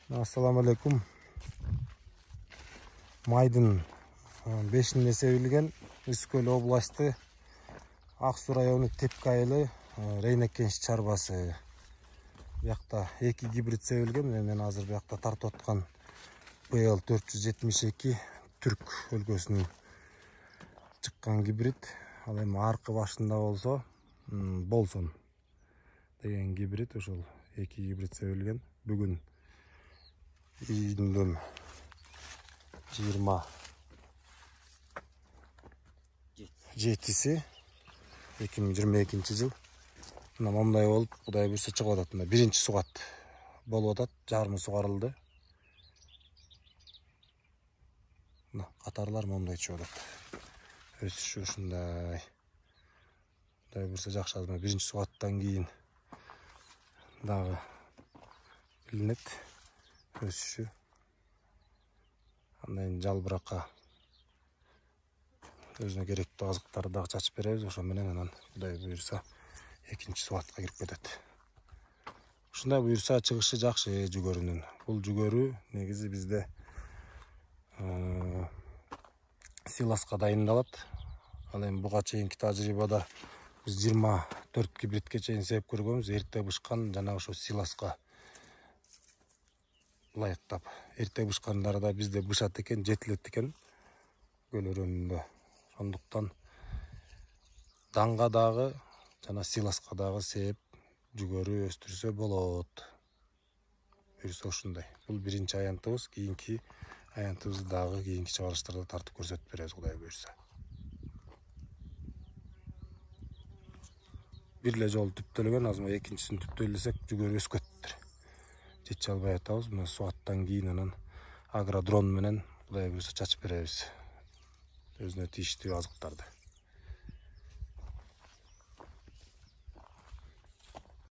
Assalamu alaikum. Майдын 5-inde себилген Үскөл областы Аксу району Тепки айылы Рейнекенш чарбасы. Бuyakta 2 гибрид себилген. Мен азыр бuyakta тартып аткан PL 472 Түрк өлкөсүнүн чыккан гибрид. Ал эми аркы башында болсо Болсон деген гибрид, ошол 2 гибрид себилген. Бүгүн июндун 27-си 2022 жыл. Мына момундай болуп, Кудай буйрса чыгып атат. Мына биринчи сугат болуп атат, жарымы сугарылды. Мына катарлар момундай чыгып атат. Өсүшү ушундай. Кудай буйрса жакшы. Мына биринчи сугаттан кийин дагы билинет өсүшү. Андан жалбыракка өзүнө керектүү азыктарды дагы чачып беребиз. Ошо менен анан Кудай буйрса экинчи сугатка кирип кетет. Ушундай буйрса чыгышы жакшы жүгөрүнүн. Бул жүгөрү негизи бизде силаска дайындалат. Ал эми буга чейинки тажрыйбада биз 24 гибридке чейин себип көргөнбүз. Эрте бышкан жана ошо силаска ылайыктап. Эрте бышкандары да бизде бышат экен, жетилет экен көл өрөөнүндө. Ошондуктан данга дагы жана силаска дагы сээп жүгөрү өстүрсө болот. Буйрса ушундай. Бул биринчи аянтыбыз. Кийинки аянтыбызды дагы кийинки чыгарылыштарда тартып көрсөтүп беребиз, Кудай буйрса. Бир эле жолу түптөлгөн, азыр экинчисин түптөйлөсөк жүгөрү өскөттүр. Жетчи албай атабыз. Мына суаттан кийин анан агродрон менен Кудай буйрса чачып беребиз өзүнө тийиштүү азыктарды.